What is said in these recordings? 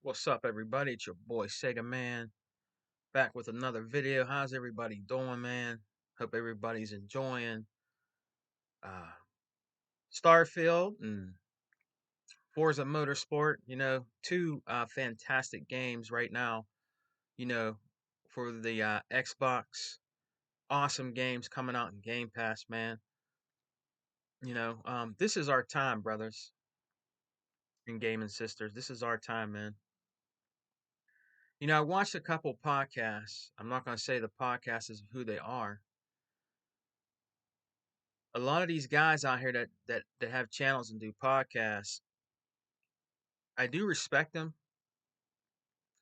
What's up, everybody? It's your boy Sega Man, back with another video. How's everybody doing, man? Hope everybody's enjoying uh, Starfield and Forza Motorsport. Two fantastic games right now. You know, for the Xbox, awesome games coming out in Game Pass, man. This is our time, brothers and gaming sisters. This is our time, man. I watched a couple podcasts. I'm not going to say the podcasts is who they are. A lot of these guys out here that have channels and do podcasts, I do respect them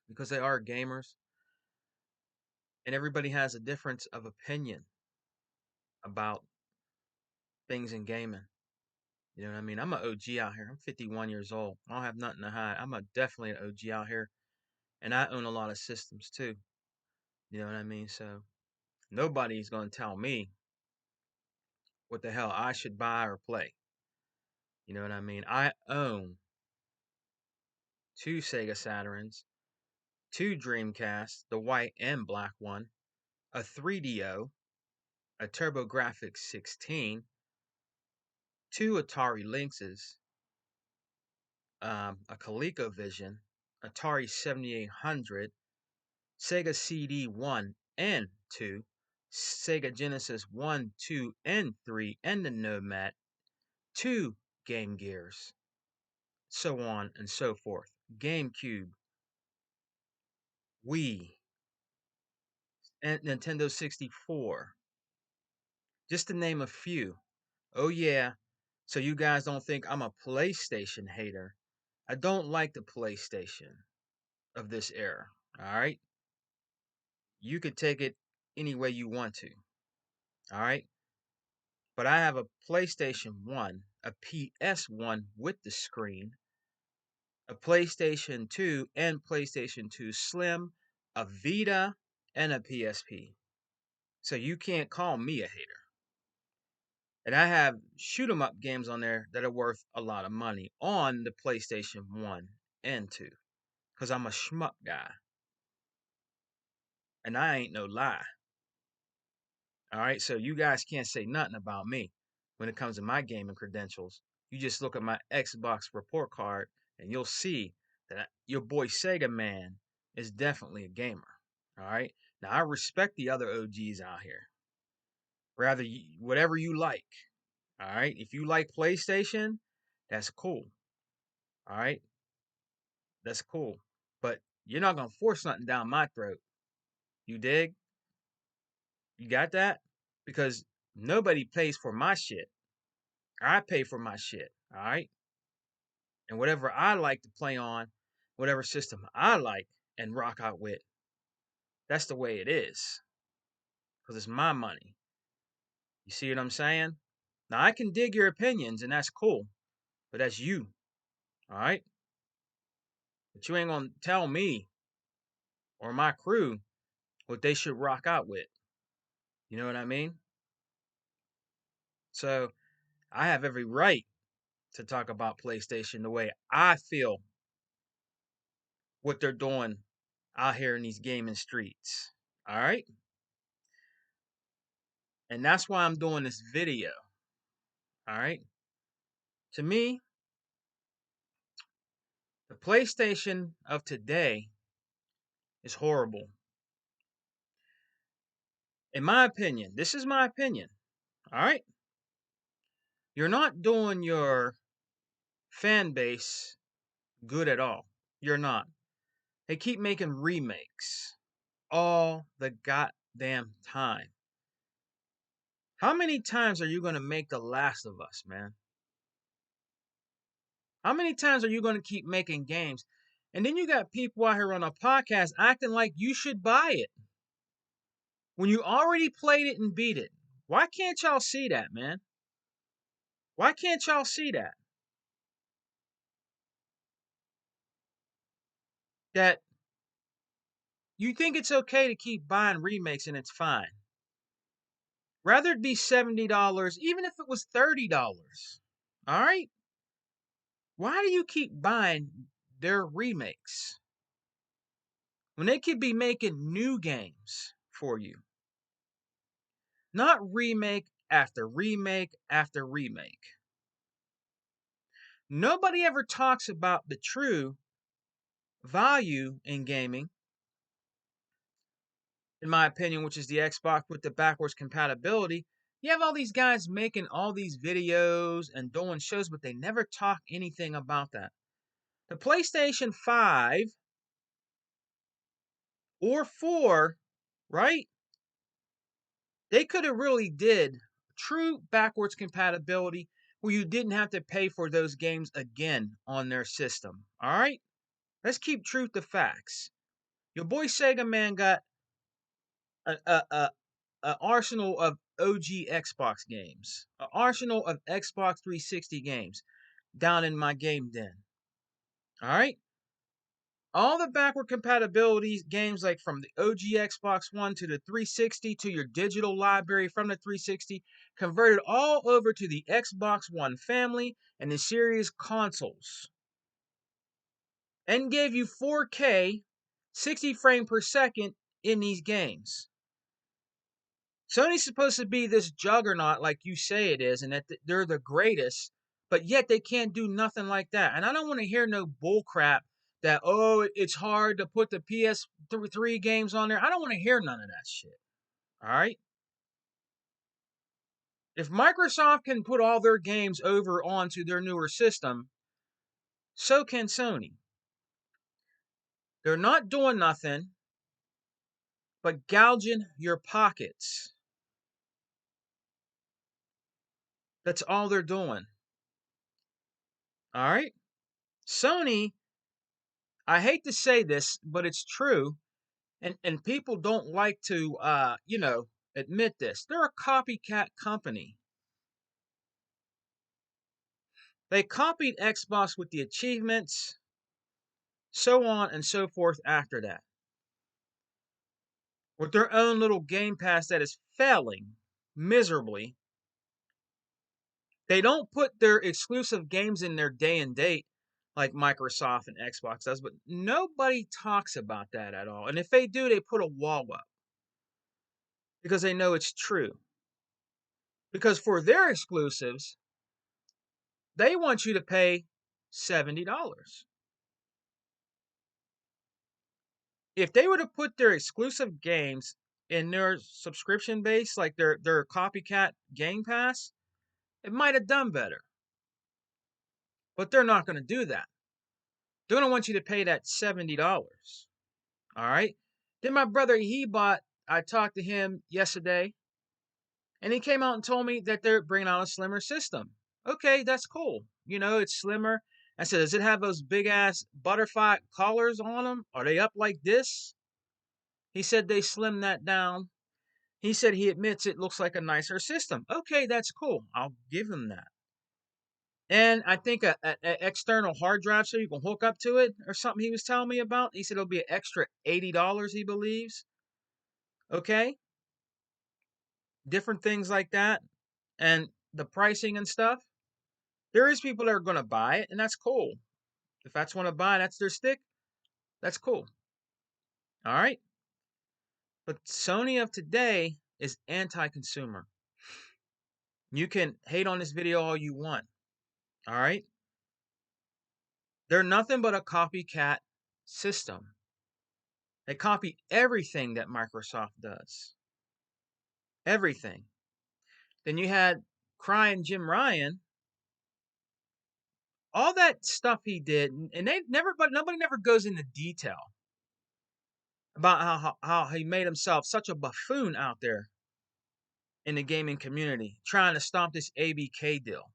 because they are gamers, and everybody has a difference of opinion about things in gaming. You know what I mean? I'm an OG out here. I'm 51 years old. I don't have nothing to hide. I'm definitely an OG out here, and I own a lot of systems too. You know what I mean? So nobody's going to tell me what the hell I should buy or play. You know what I mean? I own two Sega Saturns, two Dreamcasts, the white and black one, a 3DO, a TurboGrafx 16, two Atari Lynxes, a ColecoVision, Atari 7800, Sega CD 1 and 2, Sega Genesis 1, 2, and 3, and the Nomad, two Game Gears, so on and so forth. GameCube, Wii, and Nintendo 64, just to name a few. Oh, yeah. So you guys don't think I'm a PlayStation hater. I don't like the PlayStation of this era. All right. You could take it any way you want to. All right. But I have a PlayStation 1, a PS1 with the screen, a PlayStation 2 and PlayStation 2 Slim, a Vita, and a PSP. So you can't call me a hater. And I have shoot 'em up games on there that are worth a lot of money on the PlayStation 1 and 2. Because I'm a schmuck guy. And I ain't no lie. All right. So you guys can't say nothing about me when it comes to my gaming credentials. You just look at my Xbox report card and you'll see that your boy Sega Man is definitely a gamer. All right. Now, I respect the other OGs out here. Rather, whatever you like. All right. If you like PlayStation, that's cool. All right. That's cool. But you're not going to force nothing down my throat. You dig? You got that? Because nobody pays for my shit. I pay for my shit. All right. And whatever I like to play on, whatever system I like and rock out with, that's the way it is. Because it's my money. You see what I'm saying? Now, I can dig your opinions, and that's cool. But that's you. All right. But you ain't going to tell me or my crew what they should rock out with. You know what I mean? So I have every right to talk about PlayStation the way I feel what they're doing out here in these gaming streets. All right. And that's why I'm doing this video. All right. To me, the PlayStation of today is horrible. In my opinion, this is my opinion. All right. You're not doing your fan base good at all. You're not. They keep making remakes all the goddamn time. How many times are you going to make The Last of Us, man? How many times are you going to keep making games? And then you got people out here on a podcast acting like you should buy it when you already played it and beat it. Why can't y'all see that, man? Why can't y'all see that? That you think it's okay to keep buying remakes and it's fine. Rather it be $70, even if it was $30. All right? Why do you keep buying their remakes? when they could be making new games for you? Not remake after remake after remake. Nobody ever talks about the true value in gaming, in my opinion, which is the Xbox with the backwards compatibility. You have all these guys making all these videos and doing shows, but they never talk anything about that. The PlayStation 5 or 4, right? They could have really did true backwards compatibility where you didn't have to pay for those games again on their system. All right? Let's keep truth to facts. Your boy Sega Man got a arsenal of OG Xbox games, an arsenal of Xbox 360 games down in my game den. All right? All the backward compatibility games, like from the OG Xbox One to the 360 to your digital library from the 360, converted all over to the Xbox One family and the series consoles, and gave you 4K, 60 frame per second in these games. Sony's supposed to be this juggernaut, like you say it is, and that they're the greatest, but yet they can't do nothing like that. And I don't want to hear no bullcrap that, oh, it's hard to put the PS3 games on there. I don't want to hear none of that shit. All right? If Microsoft can put all their games over onto their newer system, so can Sony. They're not doing nothing but gouging your pockets. That's all they're doing. All right? Sony, I hate to say this, but it's true, and people don't like to admit this. They're a copycat company. They copied Xbox with the achievements, so on and so forth after that, with their own little Game Pass that is failing miserably. They don't put their exclusive games in their day and date like Microsoft and Xbox does, but nobody talks about that at all. And if they do, they put a wall up because they know it's true. Because for their exclusives, they want you to pay $70. If they would have put their exclusive games in their subscription base, like their copycat Game Pass, it might have done better. But they're not going to do that. They're going to want you to pay that $70. All right. Then my brother, I talked to him yesterday, and he came out and told me that they're bringing out a slimmer system. Okay, that's cool. It's slimmer. I said, does it have those big ass butterfly collars on them? Are they up like this? He said they slimmed that down. He said he admits it looks like a nicer system. Okay, that's cool. I'll give him that. And I think a external hard drive so you can hook up to it or something he was telling me about. He said it'll be an extra $80, he believes. Okay? Different things like that. And the pricing and stuff. There is people that are going to buy it, and that's cool. If that's want to buy, that's their stick. That's cool. All right? But Sony of today is anti-consumer. You can hate on this video all you want. All right? They're nothing but a copycat system. They copy everything that Microsoft does. Everything. Then you had Crying Jim Ryan. All that stuff he did, and nobody never goes into detail about how he made himself such a buffoon out there in the gaming community, trying to stomp this ABK deal.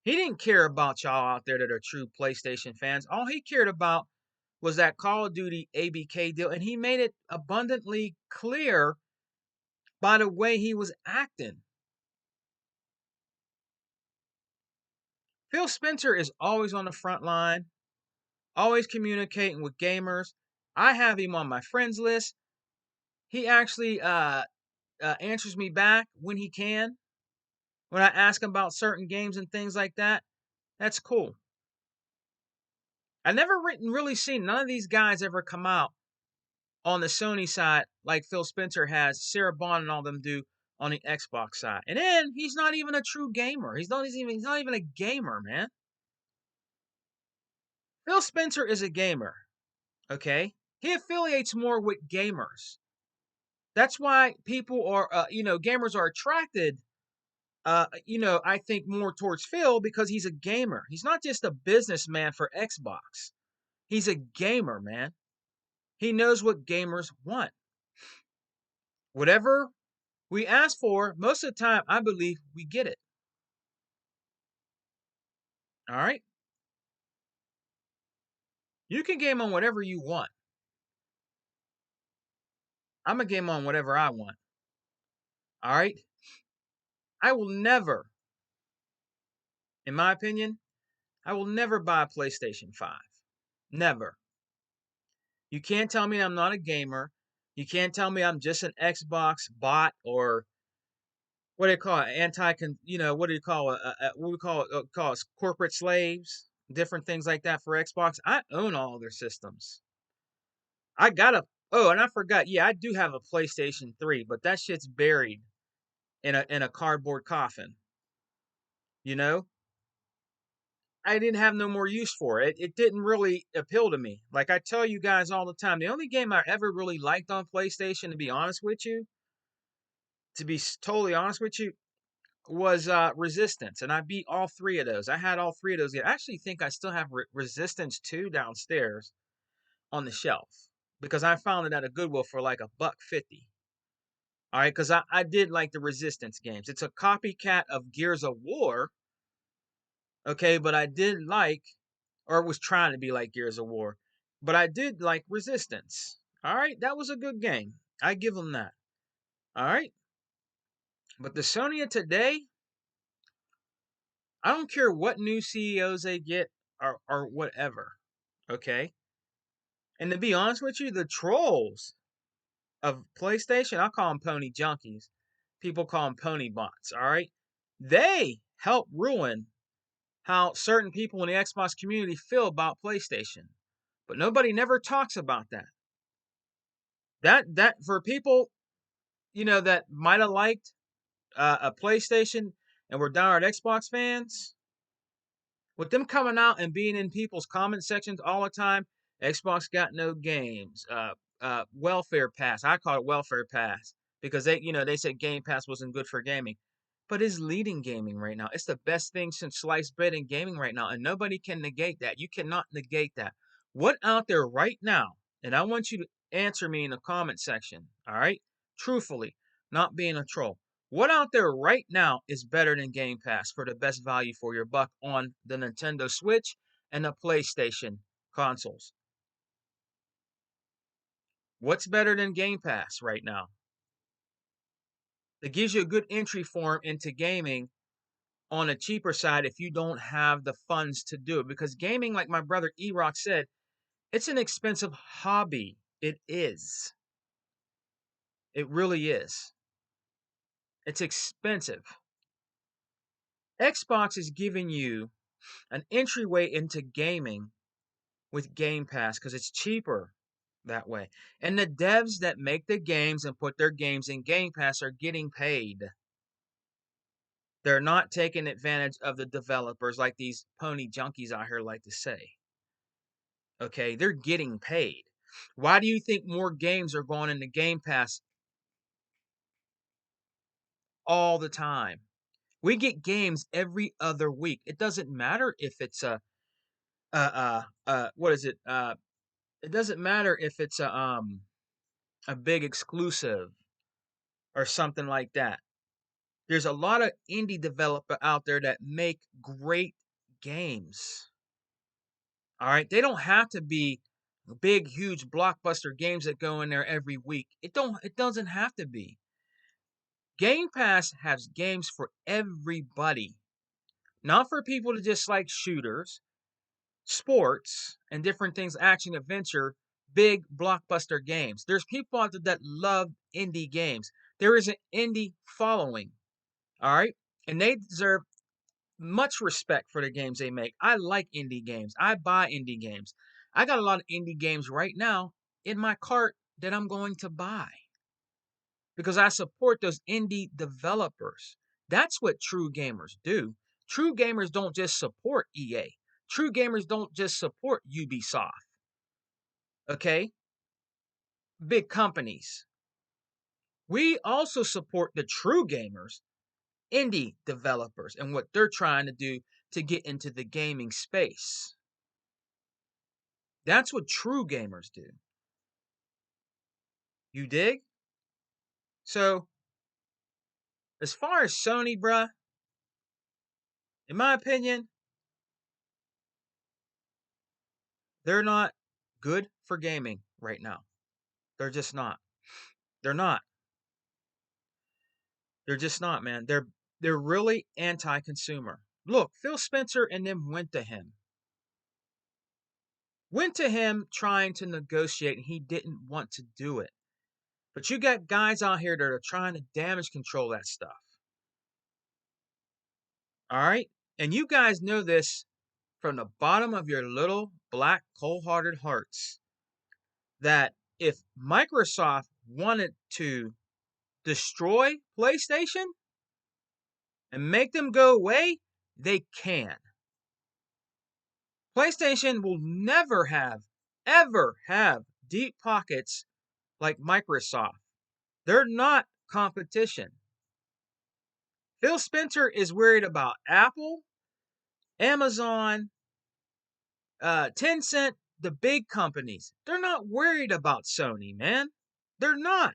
He didn't care about y'all out there that are true PlayStation fans. All he cared about was that Call of Duty ABK deal, and he made it abundantly clear by the way he was acting. Phil Spencer is always on the front line, always communicating with gamers. I have him on my friends list. He actually answers me back when he can. When I ask him about certain games and things like that, that's cool. I never really seen none of these guys ever come out on the Sony side like Phil Spencer has, Sarah Bond and all them do on the Xbox side. And then he's not even a true gamer. He's not even a gamer, man. Phil Spencer is a gamer, okay? He affiliates more with gamers. That's why people are, gamers are attracted, I think more towards Phil because he's a gamer. He's not just a businessman for Xbox. He's a gamer, man. He knows what gamers want. Whatever we ask for, most of the time, I believe we get it. All right? You can game on whatever you want. I'm going to game on whatever I want. All right? I will never, in my opinion, I will never buy a PlayStation 5. Never. You can't tell me I'm not a gamer. You can't tell me I'm just an Xbox bot or what do you call it? What do you call it? What we call it corporate slaves, different things like that for Xbox. I own all their systems. I got a and I forgot. Yeah, I do have a PlayStation 3, but that shit's buried in a cardboard coffin. You know, I didn't have no more use for it. It didn't really appeal to me. Like I tell you guys all the time, the only game I ever really liked on PlayStation, to be totally honest with you, was Resistance, and I beat all three of those. I had all three of those. I actually think I still have Resistance 2 downstairs on the shelf because I found it at a Goodwill for like $1.50. All right, because I did like the Resistance games. It's a copycat of Gears of War, okay, but I did like, or was trying to be like Gears of War, but I did like Resistance. All right, that was a good game. I give them that. All right, but the Sony of today, I don't care what new CEOs they get or whatever. Okay. And to be honest with you, the trolls of PlayStation, I call them pony junkies. People call them pony bots. All right. They help ruin how certain people in the Xbox community feel about PlayStation. But nobody never talks about that. That for people, that might have liked a PlayStation and were diehard Xbox fans, with them coming out and being in people's comment sections all the time, Xbox got no games. Welfare pass. I call it welfare pass because they said Game Pass wasn't good for gaming, but it's leading gaming right now. It's the best thing since sliced bread in gaming right now, and nobody can negate that. You cannot negate that. What out there right now? And I want you to answer me in the comment section. All right, truthfully, not being a troll. What out there right now is better than Game Pass for the best value for your buck on the Nintendo Switch and the PlayStation consoles? What's better than Game Pass right now? It gives you a good entry form into gaming on a cheaper side if you don't have the funds to do it. Because gaming, like my brother E-Rock said, it's an expensive hobby. It is. It really is. It's expensive. Xbox is giving you an entryway into gaming with Game Pass because it's cheaper that way. And the devs that make the games and put their games in Game Pass are getting paid. They're not taking advantage of the developers like these pony junkies out here like to say. Okay, they're getting paid. Why do you think more games are going into Game Pass all the time? We get games every other week. It doesn't matter if it's what is it? It doesn't matter if it's a big exclusive or something like that. There's a lot of indie developer out there that make great games. All right, they don't have to be big, huge blockbuster games that go in there every week. It doesn't have to be. Game Pass has games for everybody, not for people to just like shooters, sports, and different things, action, adventure, big blockbuster games. There's people out there that love indie games. There is an indie following. All right, and they deserve much respect for the games they make. I like indie games. I buy indie games. I got a lot of indie games right now in my cart that I'm going to buy because I support those indie developers. That's what true gamers do. True gamers don't just support EA. True gamers don't just support Ubisoft. Okay? Big companies. We also support the true gamers, indie developers, and what they're trying to do to get into the gaming space. That's what true gamers do. You dig? So, as far as Sony, bruh, in my opinion, they're not good for gaming right now. They're just not. They're not. They're just not, man. They're really anti-consumer. Look, Phil Spencer and them went to him. Went to him trying to negotiate, and he didn't want to do it. But you got guys out here that are trying to damage control that stuff. All right? And you guys know this from the bottom of your little black cold-hearted hearts that if Microsoft wanted to destroy PlayStation and make them go away, they can. PlayStation will never ever have deep pockets like Microsoft. They're not competition. Phil Spencer is worried about Apple, Amazon, Tencent, the big companies. They're not worried about Sony, man. They're not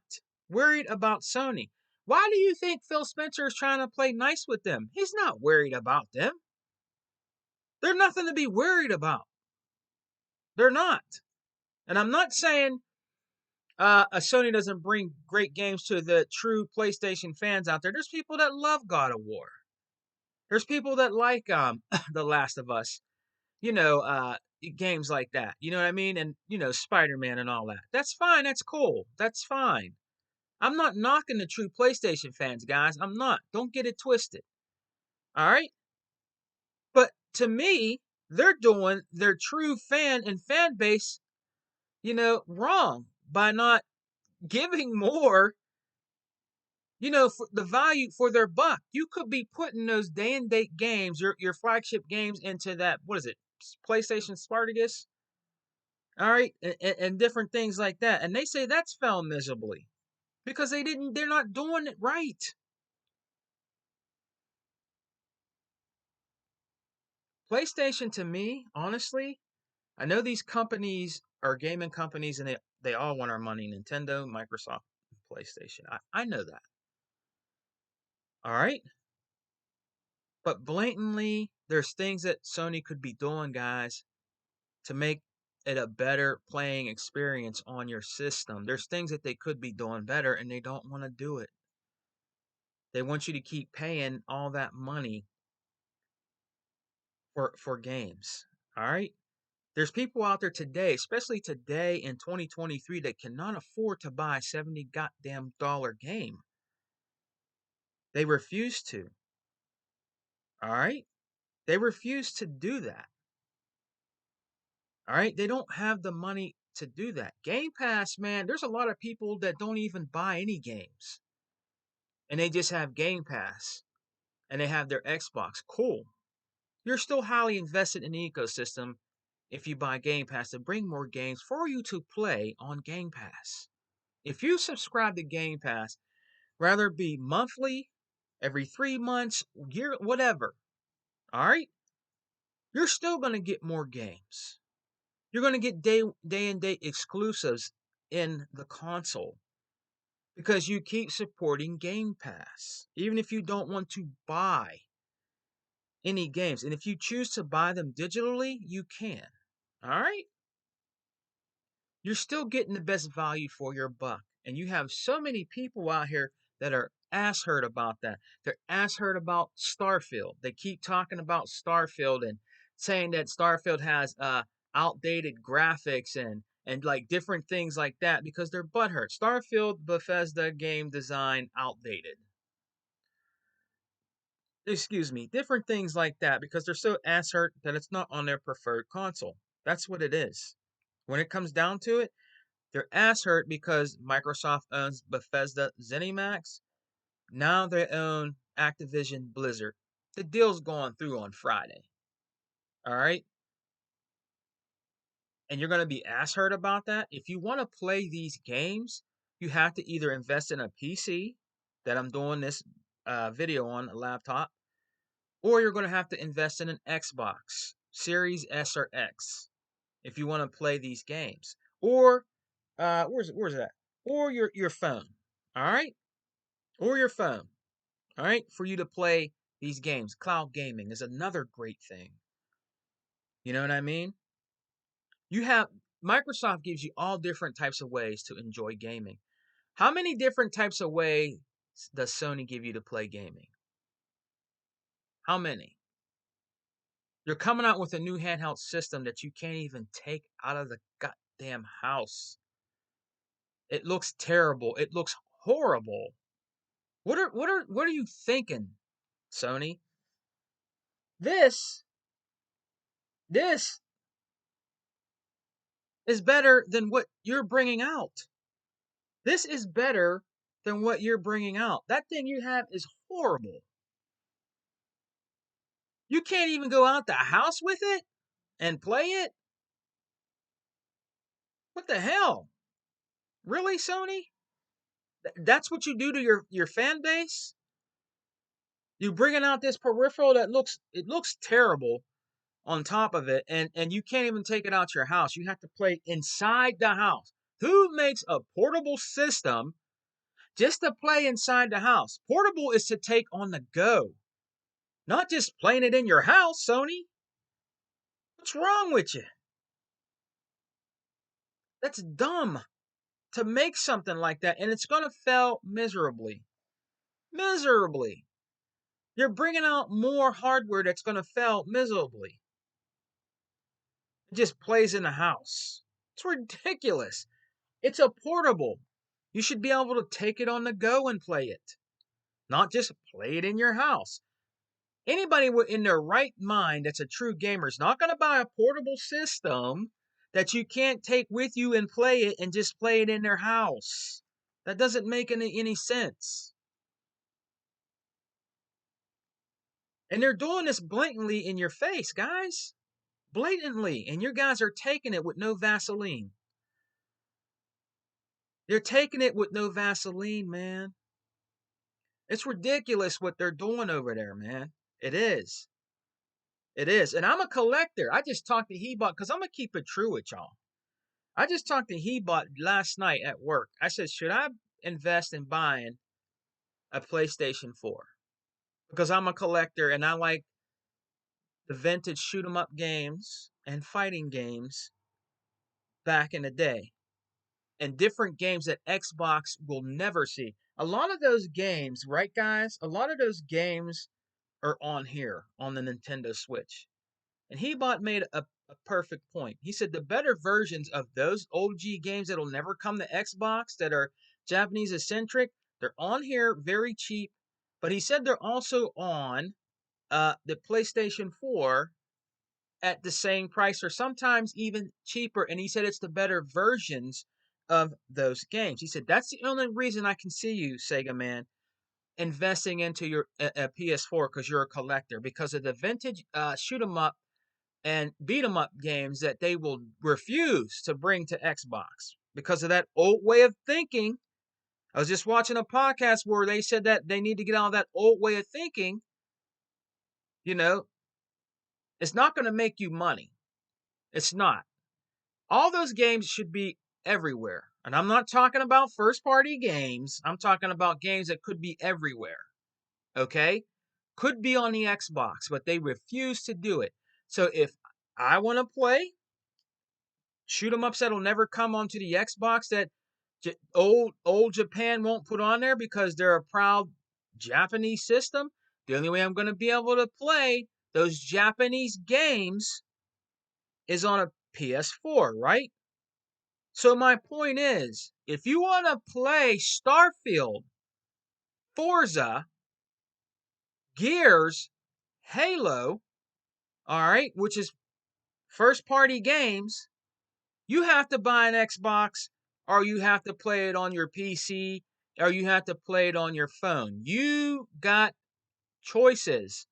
worried about Sony. Why do you think Phil Spencer is trying to play nice with them? He's not worried about them. They're nothing to be worried about. They're not. And I'm not saying a Sony doesn't bring great games to the true PlayStation fans out there. There's people that love God of War. There's people that like The Last of Us. You know, games like that. You know what I mean? And Spider-Man and all that. That's fine. That's cool. That's fine. I'm not knocking the true PlayStation fans, guys. I'm not. Don't get it twisted. All right? But to me, they're doing their true fan and fan base, wrong by not giving more, for the value for their buck. You could be putting those day and date games, your flagship games into that, what is it? PlayStation Spartacus? All right, and different things like that. And they say that's fell miserably because they're not doing it right. PlayStation to me, honestly, I know these companies are gaming companies and they all want our money. Nintendo, Microsoft, PlayStation. I know that. All right. But blatantly, there's things that Sony could be doing, guys, to make it a better playing experience on your system. There's things that they could be doing better and they don't want to do it. They want you to keep paying all that money for games. All right? There's people out there today, especially today in 2023, that cannot afford to buy a 70 goddamn dollar game. They refuse to. All right? They refuse to do that. All right? They don't have the money to do that. Game Pass, man, there's a lot of people that don't even buy any games. And they just have Game Pass and they have their Xbox. Cool. You're still highly invested in the ecosystem if you buy Game Pass to bring more games for you to play on Game Pass. If you subscribe to Game Pass, rather it be monthly, every 3 months, year, whatever, all right, you're still going to get more games. You're going to get day and date exclusives in the console because you keep supporting Game Pass, even if you don't want to buy any games. And if you choose to buy them digitally, you can. All right? You're still getting the best value for your buck. And you have so many people out here that are ass hurt about that. They're ass hurt about Starfield. They keep talking about Starfield and saying that Starfield has outdated graphics and like different things like that because they're butthurt. Starfield Bethesda game design outdated. excuse me, different things like that because they're so ass hurt that it's not on their preferred console. That's what it is. When it comes down to it, they're ass hurt because Microsoft owns Bethesda ZeniMax. Now they own Activision Blizzard. The deal's going through on Friday. All right? And you're going to be ass hurt about that. If you want to play these games, you have to either invest in a PC that I'm doing this video on, a laptop, or you're going to have to invest in an Xbox Series S or X if you want to play these games. Or where's that? Or your phone. All right? Or your phone. All right? For you to play these games. Cloud gaming is another great thing. You know what I mean? You have Microsoft gives you all different types of ways to enjoy gaming. How many different types of ways does Sony give you to play gaming? How many? You're coming out with a new handheld system that you can't even take out of the goddamn house. It looks terrible. It looks horrible. What are you thinking, Sony? This this is better than what you're bringing out. This is better than what you're bringing out. That thing you have is horrible. You can't even go out the house with it and play it? What the hell? Really, Sony? That's what you do to your fan base? You bringing out this peripheral that looks terrible on top of it, and you can't even take it out your house. You have to play inside the house. Who makes a portable system just to play inside the house? Portable is to take on the go, not just playing it in your house, Sony. What's wrong with you? That's dumb to make something like that, and it's going to fail miserably. Miserably. You're bringing out more hardware that's going to fail miserably. It just plays in the house. It's ridiculous. It's a portable. You should be able to take it on the go and play it, not just play it in your house. Anybody in their right mind that's a true gamer is not going to buy a portable system that you can't take with you and play it and just play it in their house. That doesn't make any sense. And they're doing this blatantly in your face, guys. Blatantly. And you guys are taking it with no Vaseline. They're taking it with no Vaseline, man. It's ridiculous what they're doing over there, man. It is. It is. And I'm a collector. I just talked to Hebot because I'm going to keep it true with y'all. I just talked to Hebot last night at work. I said, should I invest in buying a PlayStation 4? Because I'm a collector and I like the vintage shoot 'em up games and fighting games back in the day. And different games that Xbox will never see. A lot of those games, right, guys? A lot of those games are on here on the Nintendo Switch. And Hebot made a perfect point. He said the better versions of those OG games that'll never come to Xbox that are Japanese eccentric, they're on here very cheap. But he said they're also on the PlayStation 4 at the same price or sometimes even cheaper. And he said it's the better versions of those games. He said that's the only reason I can see you, Sega man, investing into your PS4 because you're a collector because of the vintage shoot 'em up and beat 'em up games that they will refuse to bring to Xbox because of that old way of thinking. I was just watching a podcast where they said that they need to get out of that old way of thinking. You know, it's not going to make you money. It's not. All those games should be everywhere. And I'm not talking about first party games. I'm talking about games that could be everywhere. Okay? Could be on the Xbox, but they refuse to do it. So if I want to play shoot 'em ups that'll never come onto the Xbox that old Japan won't put on there because they're a proud Japanese system, the only way I'm going to be able to play those Japanese games is on a PS4, right? So my point is, if you want to play Starfield, Forza, Gears, Halo, all right, which is first party games, you have to buy an Xbox, or you have to play it on your PC, or you have to play it on your phone. You got choices.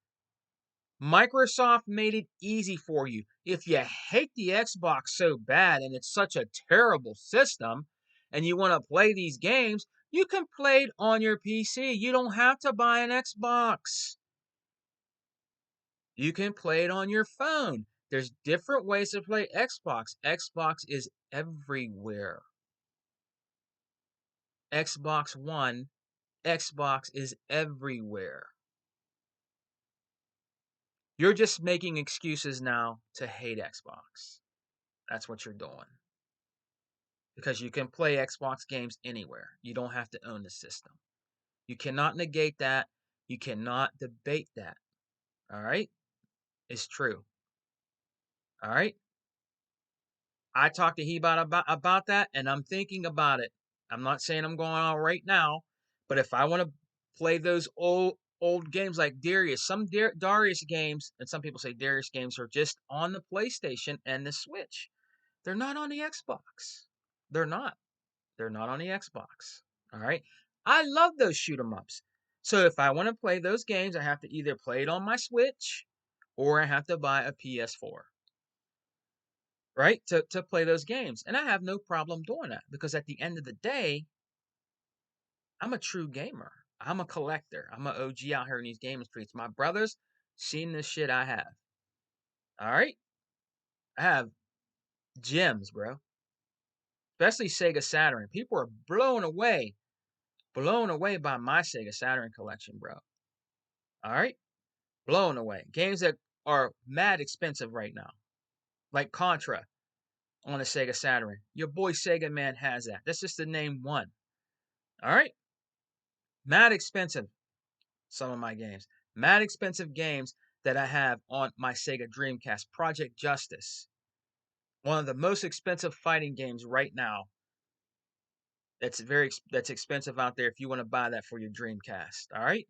Microsoft made it easy for you. If you hate the Xbox so bad and it's such a terrible system and you want to play these games, you can play it on your PC. You don't have to buy an Xbox. You can play it on your phone. There's different ways to play Xbox. Xbox is everywhere. Xbox One, Xbox is everywhere. You're just making excuses now to hate Xbox. That's what you're doing. Because you can play Xbox games anywhere. You don't have to own the system. You cannot negate that. You cannot debate that. All right? It's true. All right? I talked to Hebot about that, and I'm thinking about it. I'm not saying I'm going on right now, but if I want to play those old games like Darius, some Darius games, and some people say Darius games are just on the PlayStation and the Switch. They're not on the Xbox. They're not. They're not on the Xbox. All right. I love those shoot 'em ups. So if I want to play those games, I have to either play it on my Switch or I have to buy a PS4, right? To play those games. And I have no problem doing that because at the end of the day, I'm a true gamer. I'm a collector. I'm an OG out here in these gaming streets. My brothers seen this shit I have. All right. I have gems, bro. Especially Sega Saturn. People are blown away by my Sega Saturn collection, bro. All right. Blown away. Games that are mad expensive right now, like Contra on the Sega Saturn. Your boy Sega Man has that. That's just to name one. All right, mad expensive. Some of my games, mad expensive games that I have on my Sega Dreamcast. Project Justice, one of the most expensive fighting games right now. That's expensive out there if you want to buy that for your Dreamcast. All right,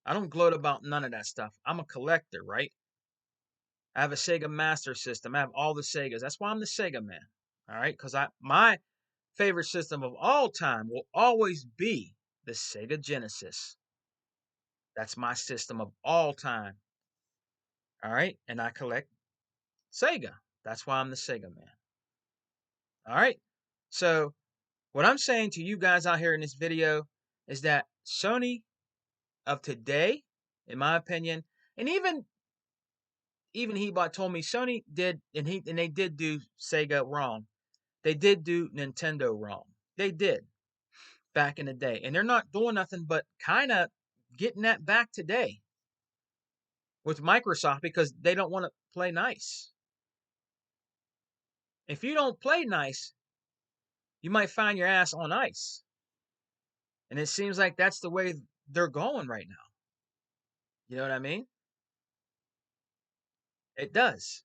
I don't gloat about none of that stuff. I'm a collector, right? I have a Sega Master System. I have all the Segas. That's why I'm the Sega man. All right, because my favorite system of all time will always be the Sega Genesis. That's my system of all time. All right, and I collect Sega. That's why I'm the Sega man. All right. So what I'm saying to you guys out here in this video is that Sony of today, in my opinion, and even Hebot told me Sony did, and they did do Sega wrong. They did do Nintendo wrong. They did back in the day. And they're not doing nothing but kind of getting that back today with Microsoft because they don't want to play nice. If you don't play nice, you might find your ass on ice. And it seems like that's the way they're going right now. You know what I mean? It does.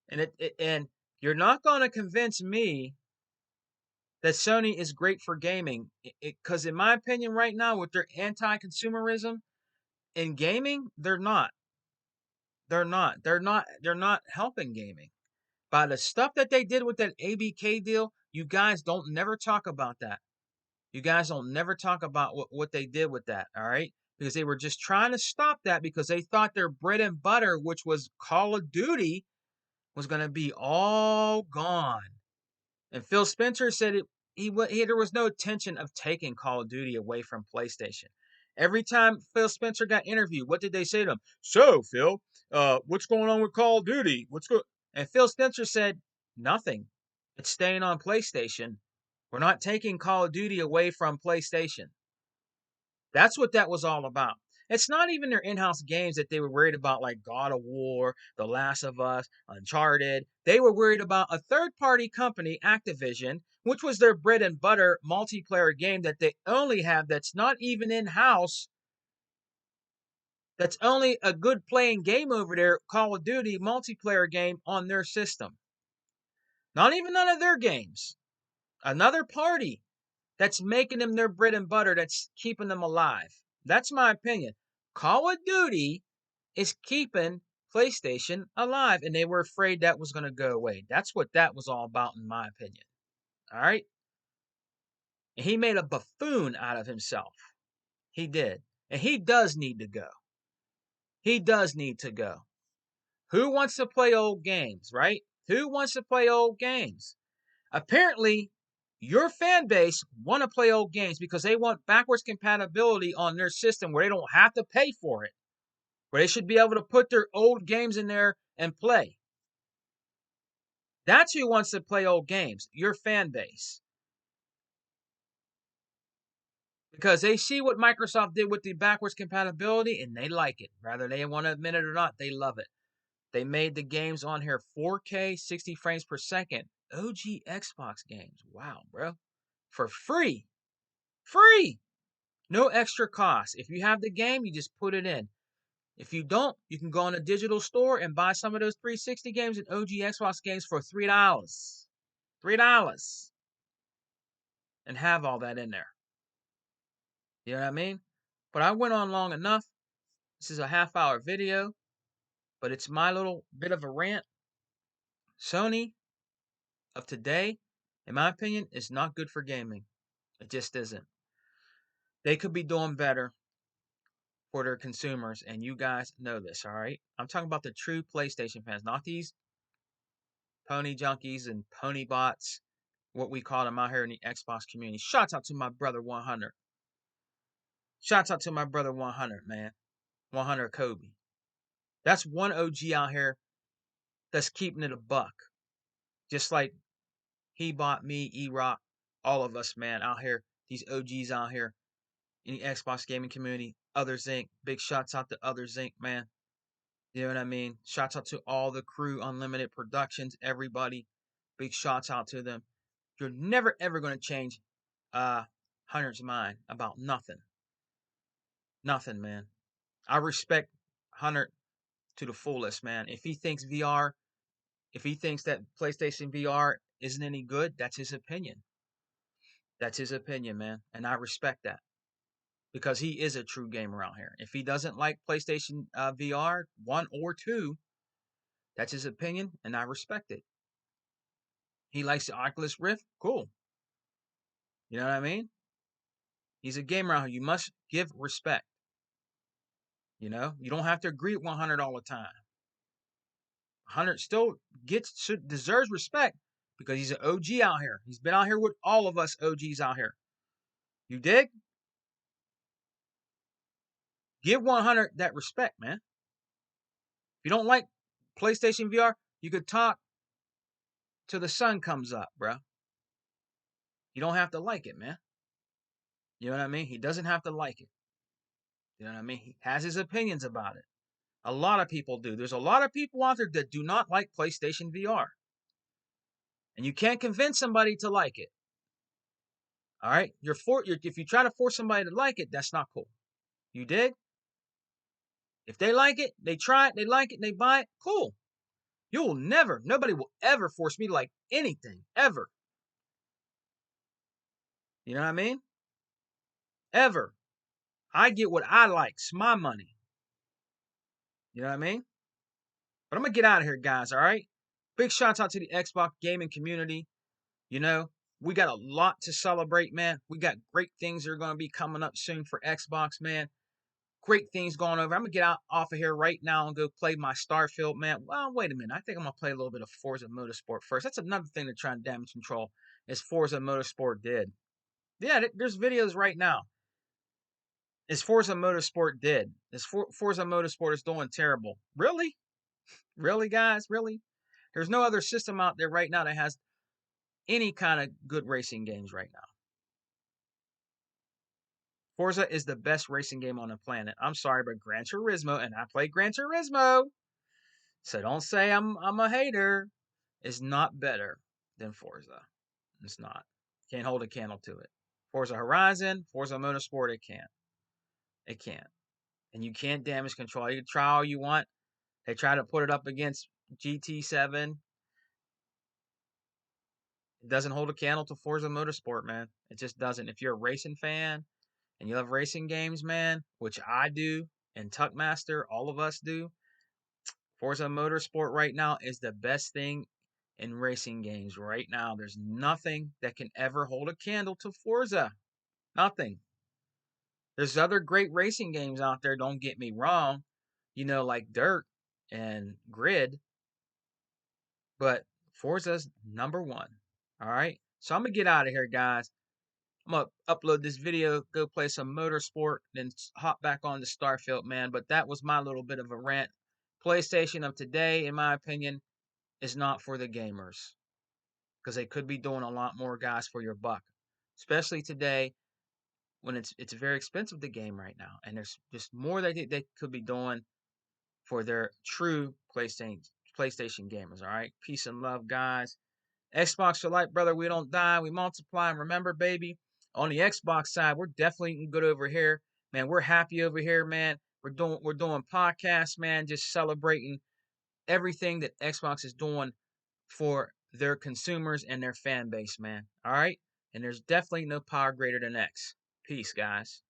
And you're not going to convince me that Sony is great for gaming because in my opinion right now with their anti-consumerism in gaming, they're not. They're not helping gaming. By the stuff that they did with that ABK deal, you guys don't never talk about that. You guys don't never talk about what they did with that, all right? Because they were just trying to stop that because they thought their bread and butter, which was Call of Duty, was going to be all gone. And Phil Spencer said there was no intention of taking Call of Duty away from PlayStation. Every time Phil Spencer got interviewed, what did they say to him? So, Phil, what's going on with Call of Duty? And Phil Spencer said, nothing. It's staying on PlayStation. We're not taking Call of Duty away from PlayStation. That's what that was all about. It's not even their in-house games that they were worried about, like God of War, The Last of Us, Uncharted. They were worried about a third-party company, Activision, which was their bread and butter multiplayer game that they only have that's not even in-house. That's only a good playing game over there, Call of Duty multiplayer game on their system. Not even none of their games. Another party that's making them their bread and butter, that's keeping them alive. That's my opinion. Call of Duty is keeping PlayStation alive, and they were afraid that was going to go away. That's what that was all about, in my opinion. All right? And he made a buffoon out of himself. He did. And he does need to go. He does need to go. Who wants to play old games, right? Who wants to play old games? Apparently, your fan base want to play old games because they want backwards compatibility on their system where they don't have to pay for it, where they should be able to put their old games in there and play. That's who wants to play old games, your fan base. Because they see what Microsoft did with the backwards compatibility and they like it. Whether they want to admit it or not, they love it. They made the games on here 4K, 60 frames per second. OG Xbox games. Wow, bro. For free. Free. No extra cost. If you have the game, you just put it in. If you don't, you can go on a digital store and buy some of those 360 games and OG Xbox games for $3. $3. And have all that in there. You know what I mean? But I went on long enough. This is a half-hour video, but it's my little bit of a rant. Sony of today, in my opinion, is not good for gaming. It just isn't. They could be doing better for their consumers, and you guys know this, all right? I'm talking about the true PlayStation fans, not these pony junkies and pony bots, what we call them out here in the Xbox community. Shouts out to my brother 100. Shouts out to my brother 100, man. 100 Kobe. That's one OG out here that's keeping it a buck. Just like he bought me, E-Rock, all of us, man, out here. These OGs out here in the Xbox gaming community. Others Inc. Big shouts out to Others Inc., man. You know what I mean? Shouts out to all the crew, Unlimited Productions, everybody. Big shouts out to them. You're never ever going to change Hunter's mind about nothing. Nothing, man. I respect Hunter to the fullest, man. If he thinks VR, if he thinks that PlayStation VR isn't any good, that's his opinion. That's his opinion, man. And I respect that. Because he is a true gamer out here. If he doesn't like PlayStation VR 1 or 2, that's his opinion, and I respect it. He likes the Oculus Rift, cool. You know what I mean? He's a gamer out here. You must give respect. You know, you don't have to agree with 100 all the time. 100 still deserves respect because he's an OG out here. He's been out here with all of us OGs out here. You dig? Give 100 that respect, man. If you don't like PlayStation VR, you could talk till the sun comes up, bro. You don't have to like it, man. You know what I mean? He doesn't have to like it. You know what I mean? He has his opinions about it. A lot of people do. There's a lot of people out there that do not like PlayStation VR. And you can't convince somebody to like it. All right? If you try to force somebody to like it, that's not cool. You dig? If they like it, they try it, they like it, they buy it, cool. Nobody will ever force me to like anything, ever. You know what I mean? Ever. I get what I like. It's my money. You know what I mean? But I'm going to get out of here, guys, all right? Big shouts out to the Xbox gaming community. You know, we got a lot to celebrate, man. We got great things that are going to be coming up soon for Xbox, man. Great things going over. I'm going to get out off of here right now and go play my Starfield, man. Well, wait a minute. I think I'm going to play a little bit of Forza Motorsport first. That's another thing to try and damage control, as Forza Motorsport did. Yeah, there's videos right now. As Forza Motorsport did. As Forza Motorsport is doing terrible. Really? Really, guys? Really? There's no other system out there right now that has any kind of good racing games right now. Forza is the best racing game on the planet. I'm sorry, but Gran Turismo, and I play Gran Turismo, so don't say I'm a hater, is not better than Forza. It's not. Can't hold a candle to it. Forza Horizon, Forza Motorsport, it can't. It can't. And you can't damage control. You can try all you want. They try to put it up against GT7. It doesn't hold a candle to Forza Motorsport, man. It just doesn't. If you're a racing fan and you love racing games, man, which I do, and Tuckmaster, all of us do. Forza Motorsport right now is the best thing in racing games right now. There's nothing that can ever hold a candle to Forza. Nothing. There's other great racing games out there, don't get me wrong, like Dirt and Grid, but Forza's number one. All right. So I'm going to get out of here, guys. I'm going to upload this video, go play some motorsport, then hop back on the Starfield, man. But that was my little bit of a rant. PlayStation of today, in my opinion, is not for the gamers because they could be doing a lot more, guys, for your buck, especially today when it's very expensive to game right now, and there's just more that they could be doing for their true PlayStation gamers. All right, peace and love, guys. Xbox for life, brother. We don't die, we multiply. And remember, baby, on the Xbox side, we're definitely good over here, man. We're happy over here, man. We're doing podcasts, man. Just celebrating everything that Xbox is doing for their consumers and their fan base, man. All right, and there's definitely no power greater than X. Peace, guys.